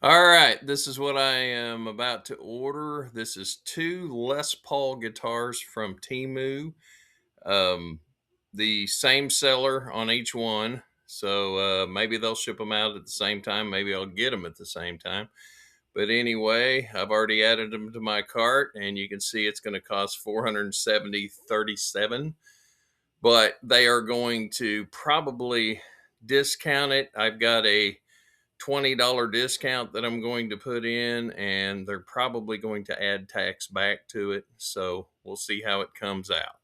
All right, this is what I am about to order. This is two Les Paul guitars from Temu. Um, the same seller on each one. So maybe they'll ship them out at the same time. Maybe I'll get them at the same time. But anyway, I've already added them to my cart, and you can see it's going to cost 470.37. But they are going to probably discount it. I've got a $20 discount that I'm going to put in, and they're probably going to add tax back to it. So we'll see how it comes out.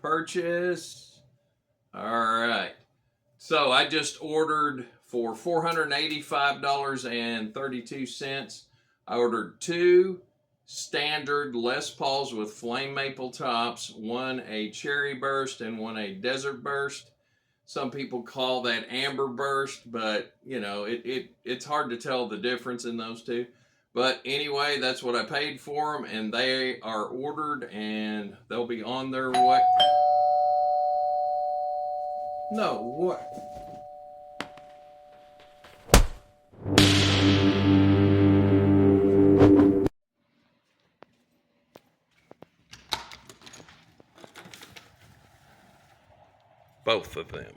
Purchase. All right. So I just ordered for $485.32. I ordered two standard Les Pauls with flame maple tops, one a cherry burst and one a desert burst. Some people call that amber burst, but it's hard to tell the difference in those two. But anyway, that's what I paid for them, and they are ordered, and they'll be on their way. No, what? Both of them.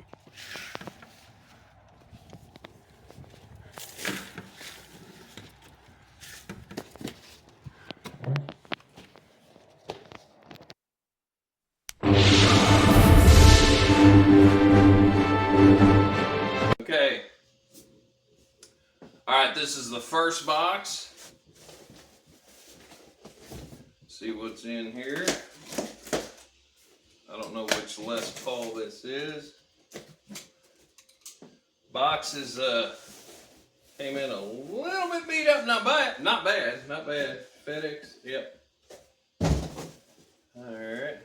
Okay. All right, this is the first box. See what's in here. I don't know which Les Paul this is. Box is came in a little bit beat up. Not bad. Not bad. Not bad. FedEx. Yep. All right.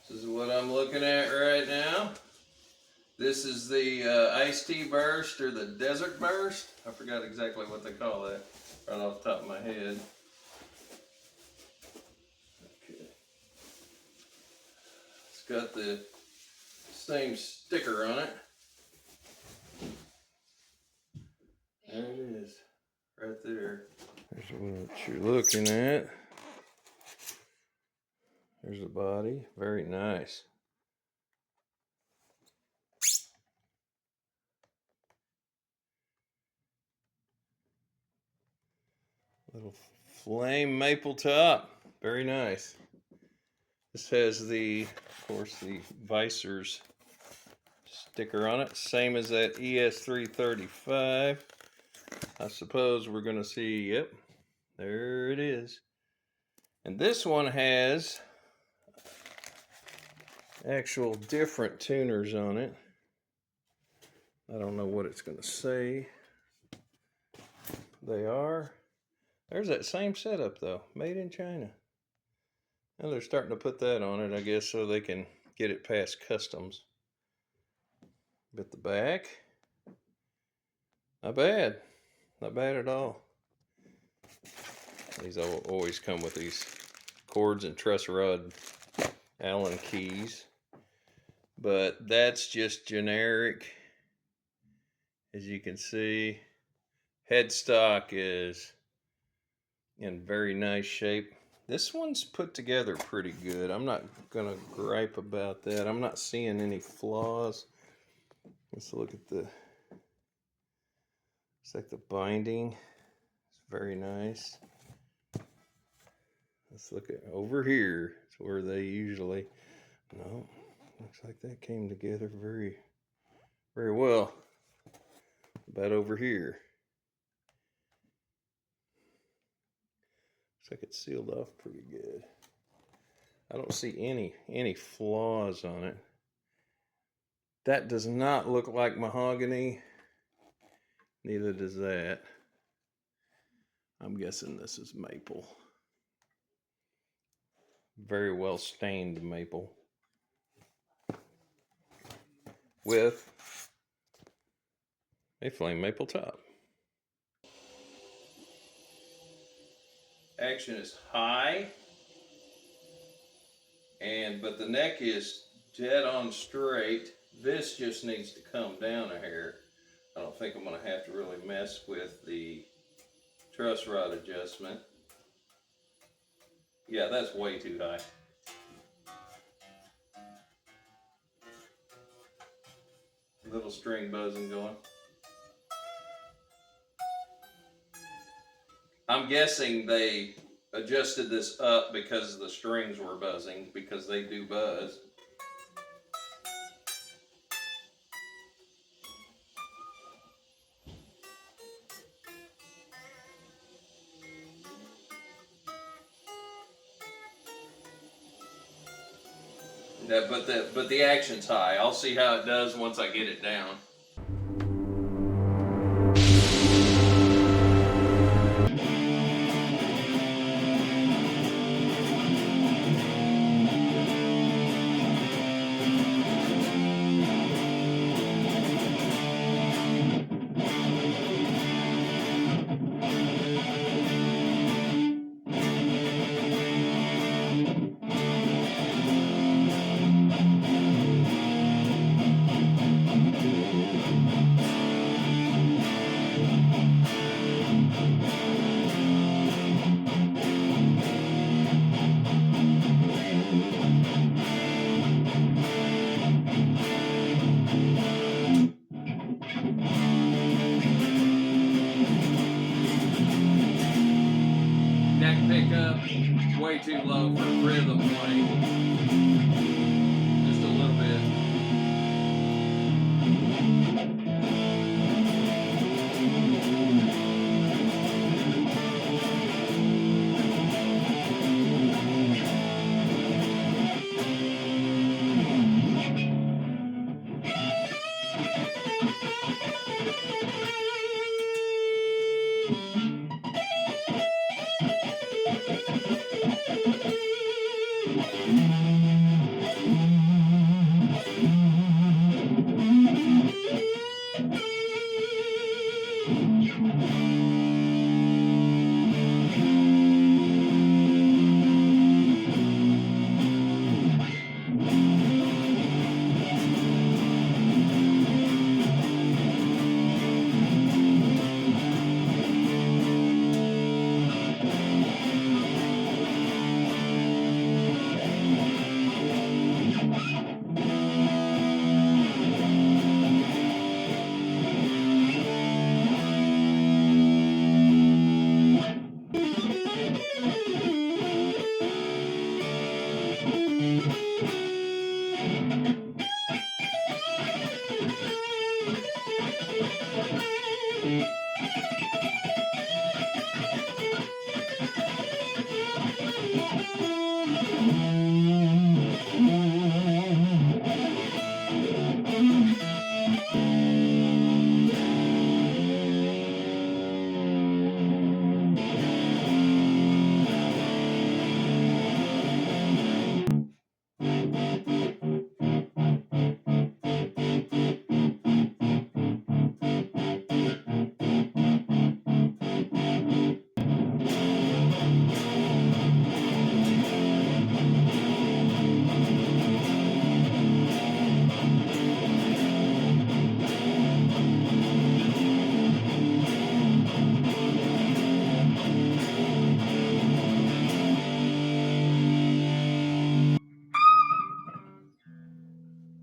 This is what I'm looking at right now. This is the iced tea burst or the desert burst. I forgot exactly what they call that right off the top of my head. Okay. It's got the same sticker on it. There it is, right there. There's what you're looking at. There's the body. Very nice. Little flame maple top. Very nice. This has of course, the Vicers sticker on it. Same as that ES335. I suppose we're going to see, yep, there it is. And this one has actual different tuners on it. I don't know what it's going to say. They are. There's that same setup though, made in China. Now they're starting to put that on it, I guess, so they can get it past customs. But the back, not bad. Not bad at all. These always come with these cords and truss rod Allen keys. But that's just generic. As you can see, headstock is in very nice shape. This one's put together pretty good. I'm not gonna gripe about that. I'm not seeing any flaws. Let's look at it's like the binding. It's very nice. Let's look at over here. It's where they usually, no, looks like that came together very, very well. About over here. Looks like it's sealed off pretty good. I don't see any flaws on it. That does not look like mahogany. Neither does that. I'm guessing this is maple. Very well stained maple. With a flame maple top. Action is high, but the neck is dead on straight. This just needs to come down a hair. I don't think I'm going to have to really mess with the truss rod adjustment. Yeah, that's way too high. Little string buzzing going. I'm guessing they adjusted this up because the strings were buzzing, because they do buzz. Yeah, but the action's high. I'll see how it does once I get it down. Neck pickup, way too low for rhythm playing. Just a little bit.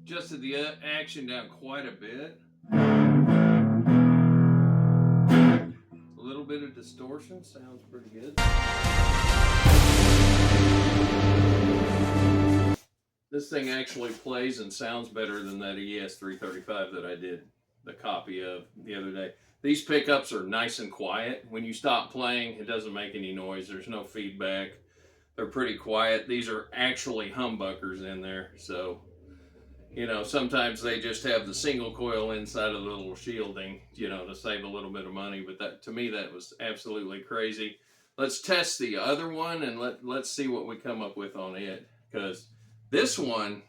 Adjusted the action down quite a bit. A little bit of distortion sounds pretty good. This thing actually plays and sounds better than that ES335 that I did the copy of the other day. These pickups are nice and quiet. When you stop playing, it doesn't make any noise. There's no feedback. They're pretty quiet. These are actually humbuckers in there, so you know, sometimes they just have the single coil inside of the little shielding, you know, to save a little bit of money. But that, to me, that was absolutely crazy. Let's test the other one and let's see what we come up with on it. Because this one,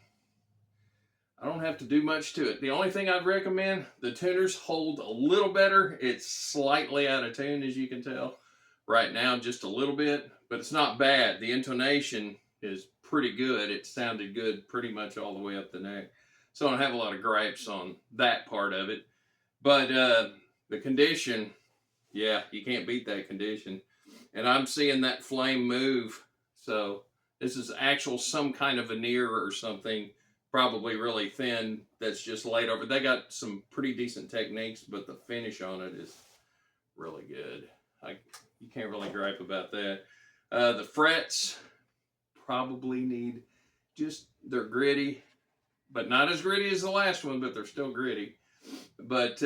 I don't have to do much to it. The only thing I'd recommend, the tuners hold a little better. It's slightly out of tune, as you can tell right now, just a little bit, but it's not bad. The intonation is pretty good. It sounded good pretty much all the way up the neck. So I don't have a lot of gripes on that part of it. But the condition, yeah, you can't beat that condition. And I'm seeing that flame move. So this is actual some kind of veneer or something, probably really thin, that's just laid over. They got some pretty decent techniques, but the finish on it is really good. You can't really gripe about that. The frets probably need they're gritty, but not as gritty as the last one, but they're still gritty. But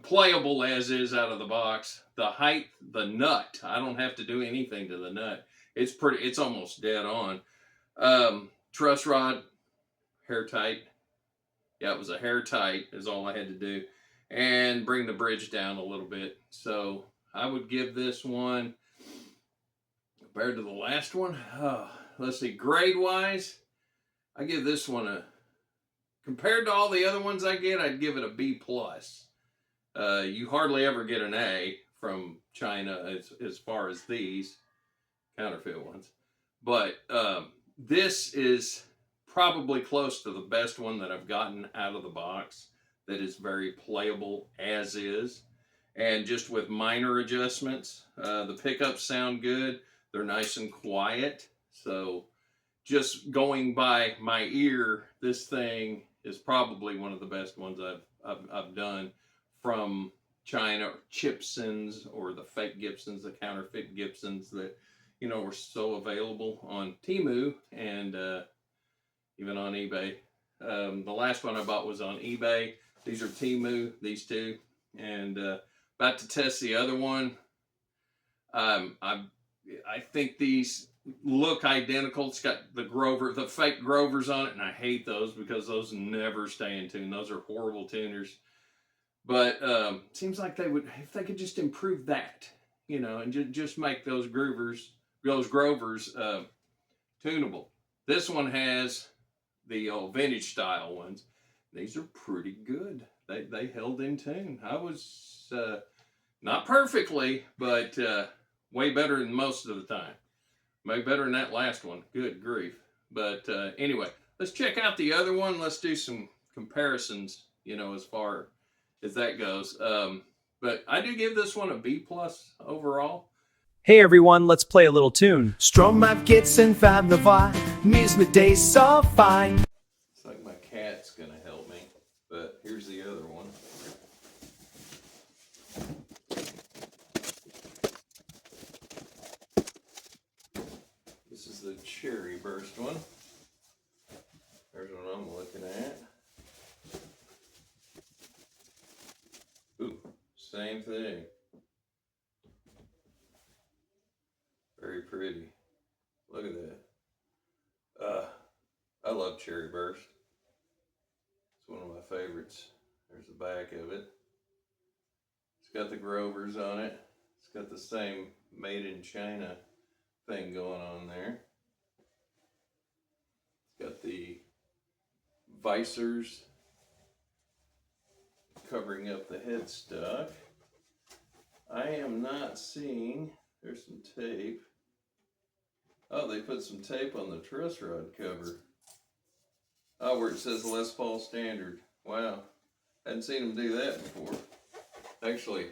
playable as is out of the box. The height, the nut, I don't have to do anything to the nut. It's almost dead on. Truss rod, hair tight. Yeah, it was a hair tight is all I had to do. And bring the bridge down a little bit. So I would give this one, compared to the last one, let's see, grade wise, I give this one compared to all the other ones I get, I'd give it a B plus. You hardly ever get an A from China as far as these counterfeit ones. But this is probably close to the best one that I've gotten out of the box that is very playable as is. And just with minor adjustments, the pickups sound good. They're nice and quiet. So just going by my ear, this thing is probably one of the best ones I've done from China, or Chibsons, or the fake Gibsons, the counterfeit Gibsons that were so available on Temu and even on eBay. The last one I bought was on eBay. These are Temu, these two, and about to test the other one. I think these look identical. It's got the fake Grovers on it, and I hate those because those never stay in tune. Those are horrible tuners. But seems like if they could just improve that, and just make those Grovers tunable. This one has the old vintage style ones. These are pretty good. They held in tune. I was not perfectly, but way better than most of the time. Maybe better than that last one. Good grief. But anyway, let's check out the other one. Let's do some comparisons, as far as that goes. But I do give this one a B plus overall. Hey everyone, let's play a little tune. Strom av Gibson fab Levi, mis med day so fine. It's like my cat's gonna help me, but here's the other one. This is the cherry burst one. There's what I'm looking at. Ooh, same thing. Very pretty. Look at that. I love cherry burst. It's one of my favorites. There's the back of it. It's got the Grovers on it. It's got the same made in China thing going on there. It's got the visors covering up the headstock. I am not seeing, there's some tape. Oh, they put some tape on the truss rod cover. Oh, where it says Les Paul Standard. Wow, hadn't seen them do that before. Actually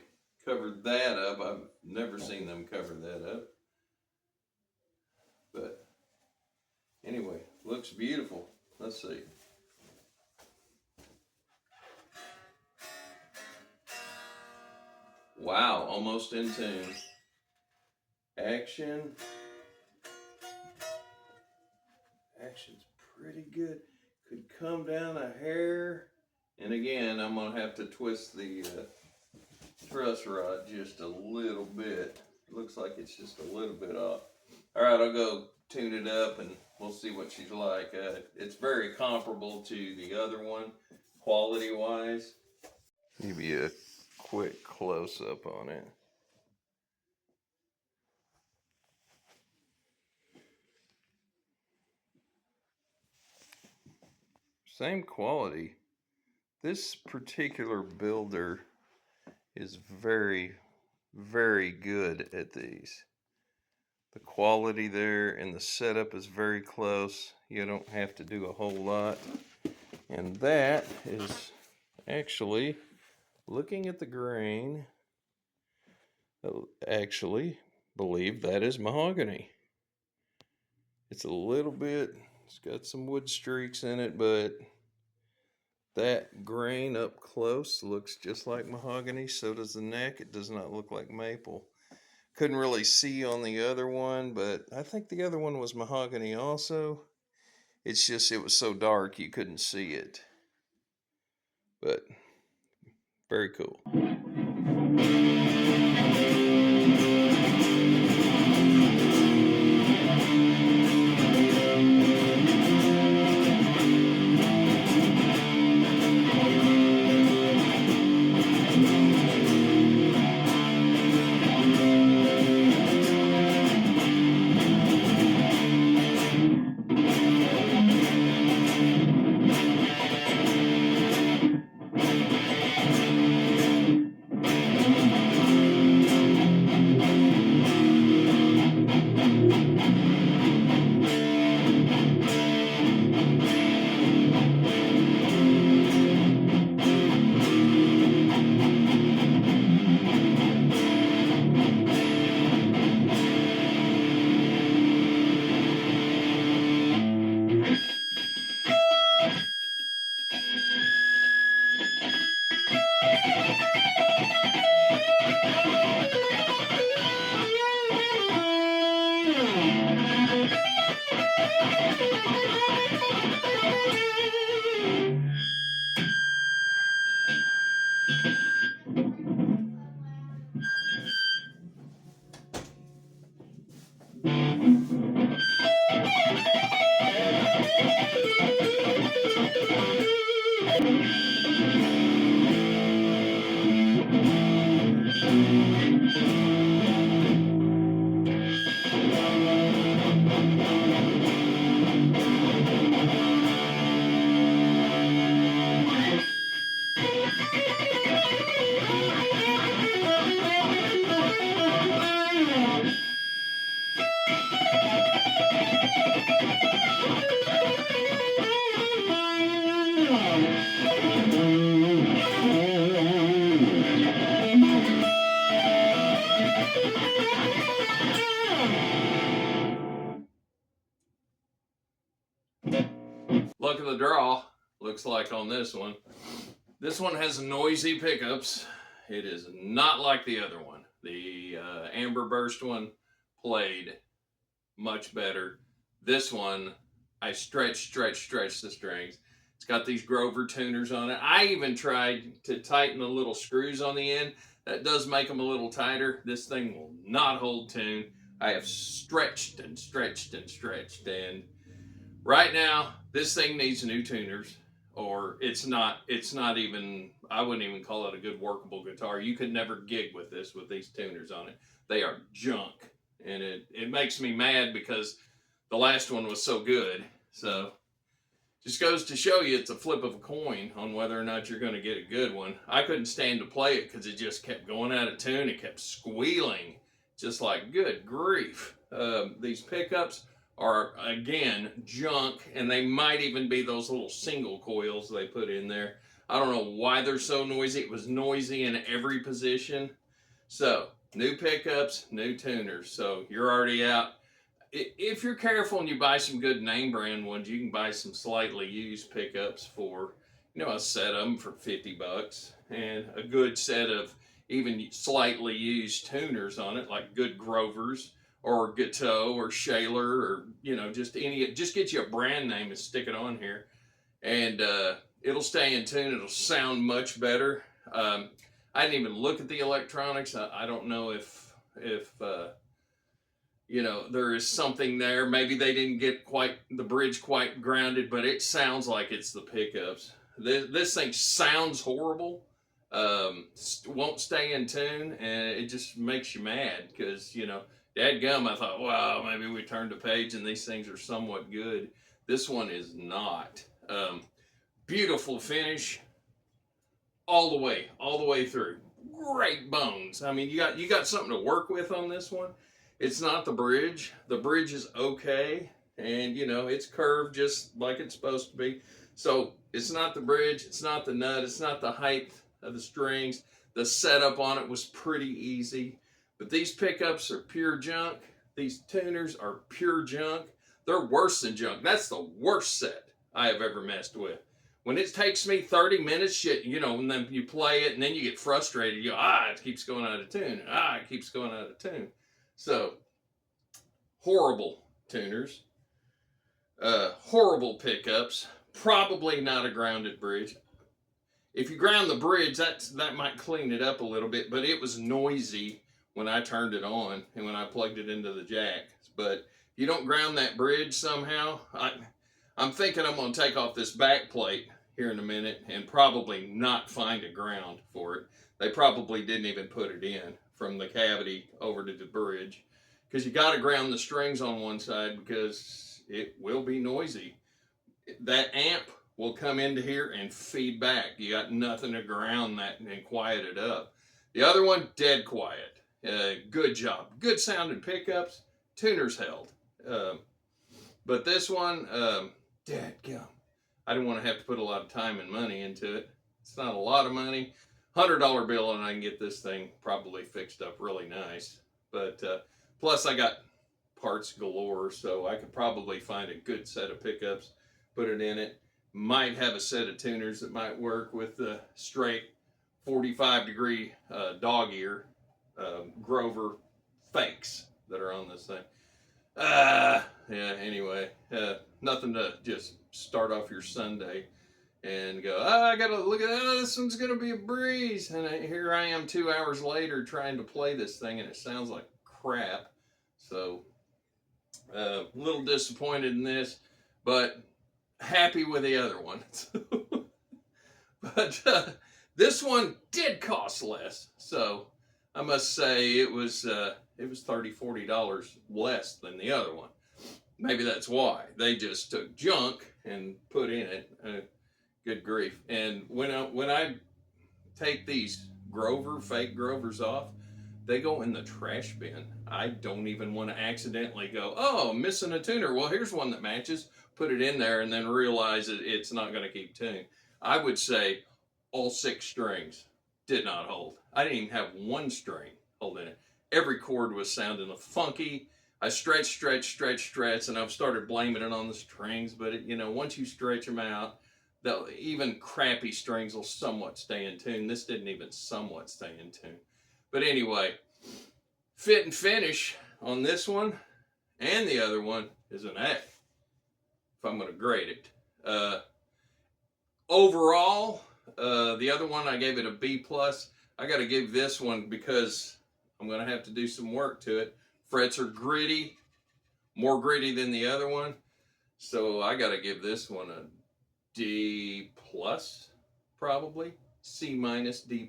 covered that up. I've never seen them cover that up. But anyway, looks beautiful. Let's see. Wow, almost in tune. Action's pretty good. Could come down a hair. And again, I'm going to have to twist the truss rod just a little bit. It looks like it's just a little bit off. All right, I'll go tune it up and we'll see what she's like. It's very comparable to the other one, quality-wise. Give you a quick close-up on it. Same quality. This particular builder is very, very good at these. The quality there and the setup is very close. You don't have to do a whole lot. And that is actually, looking at the grain, actually believe that is mahogany. It's a little bit, it's got some wood streaks in it, but that grain up close looks just like mahogany. So does the neck. It does not look like maple. Couldn't really see on the other one, but I think the other one was mahogany also. It's just, it was so dark you couldn't see it. But very cool. Luck of the draw, looks like on this one. This one has noisy pickups. It is not like the other one. The Amber Burst one played much better. This one, I stretch the strings. It's got these Grover tuners on it. I even tried to tighten the little screws on the end. That does make them a little tighter. This thing will not hold tune. I have stretched and right now, this thing needs new tuners, or it's not even, I wouldn't even call it a good workable guitar. You could never gig with this with these tuners on it. They are junk, and it makes me mad because the last one was so good. So just goes to show you it's a flip of a coin on whether or not you're going to get a good one. I couldn't stand to play it because it just kept going out of tune. It kept squealing, just like, good grief. These pickups are, again, junk, and they might even be those little single coils they put in there. I don't know why they're so noisy. It was noisy in every position. So, new pickups, new tuners. So, you're already out. If you're careful and you buy some good name brand ones, you can buy some slightly used pickups for, a set of them for 50 bucks. And a good set of even slightly used tuners on it, like good Grovers, or Gateau, or Shaler, or, just get you a brand name and stick it on here. And it'll stay in tune. It'll sound much better. I didn't even look at the electronics. I don't know if there is something there. Maybe they didn't get the bridge quite grounded, but it sounds like it's the pickups. This thing sounds horrible. Won't stay in tune, and it just makes you mad because, dadgum, I thought, wow, maybe we turned a page and these things are somewhat good. This one is not. Beautiful finish all the way through. Great bones. I mean, you got something to work with on this one. It's not the bridge. The bridge is okay, and it's curved just like it's supposed to be. So It's not the bridge, it's not the nut, it's not the height of the strings. The setup on it was pretty easy. But these pickups are pure junk. These tuners are pure junk. They're worse than junk. That's the worst set I have ever messed with. When it takes me 30 minutes, shit, you know, and then you play it and then you get frustrated. You go, it keeps going out of tune. It keeps going out of tune. So, horrible tuners. Horrible pickups. Probably not a grounded bridge. If you ground the bridge, that might clean it up a little bit, but it was noisy when I turned it on and when I plugged it into the jack. But if you don't ground that bridge somehow, I'm thinking I'm going to take off this back plate here in a minute and probably not find a ground for it. They probably didn't even put it in from the cavity over to the bridge, because you got to ground the strings on one side because it will be noisy. That amp will come into here and feed back. You got nothing to ground that and quiet it up. The other one, dead quiet. Good job. Good sounding pickups. Tuners held. But this one, dadgum. I didn't want to have to put a lot of time and money into it. It's not a lot of money. $100 bill and I can get this thing probably fixed up really nice. But plus I got parts galore, so I could probably find a good set of pickups, put it in it. Might have a set of tuners that might work with the straight 45-degree dog ear Grover fakes that are on this thing. Yeah, anyway, nothing to just start off your Sunday and go, I gotta look at that, this one's gonna be a breeze. And here I am 2 hours later trying to play this thing and it sounds like crap. So, a little disappointed in this, but happy with the other one. But this one did cost less, so I must say it was $30-40 less than the other one. Maybe that's why they just took junk and put in it. Good grief! And when I take these fake Grovers off, they go in the trash bin. I don't even want to accidentally go, oh, I'm missing a tuner. Well, here's one that matches. Put it in there and then realize that it's not going to keep tune. I would say all 6 strings did not hold. I didn't even have one string holding it. Every chord was sounding funky. I stretched, and I've started blaming it on the strings. But once you stretch them out, even crappy strings will somewhat stay in tune. This didn't even somewhat stay in tune. But anyway, fit and finish on this one and the other one is an A, if I'm going to grade it. Overall, the other one I gave it a B+. I got to give this one because I'm going to have to do some work to it. Frets are gritty, more gritty than the other one. So I got to give this one a D+, probably. C-, D+.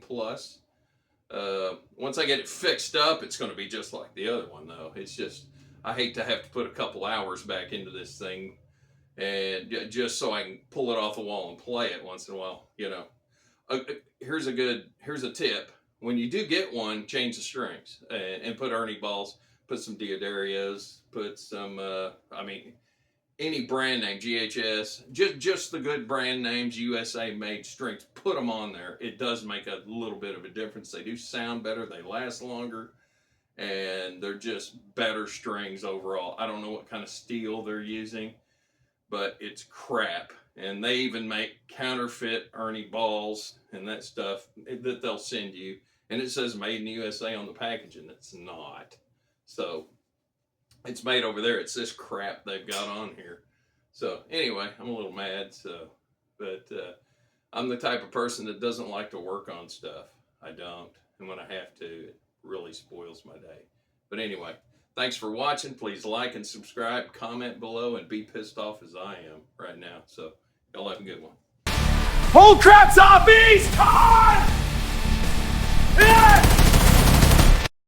Once I get it fixed up, it's going to be just like the other one, though. It's just, I hate to have to put a couple hours back into this thing and just so I can pull it off the wall and play it once in a while, Here's a tip. When you do get one, change the strings and put Ernie balls, put some Diodarios, put some, any brand name, GHS, just the good brand names, USA made strings, put them on there. It does make a little bit of a difference. They do sound better, they last longer, and they're just better strings overall. I don't know what kind of steel they're using, but it's crap. And they even make counterfeit Ernie balls and that stuff that they'll send you. And it says made in the USA on the package, and it's not. So it's made over there. It's this crap they've got on here. So anyway, I'm a little mad. But I'm the type of person that doesn't like to work on stuff. I don't. And when I have to, it really spoils my day. But anyway, thanks for watching. Please like and subscribe, comment below, and be pissed off as I am right now. So y'all have a good one. Hold crap, zombies! Come on! Yeah!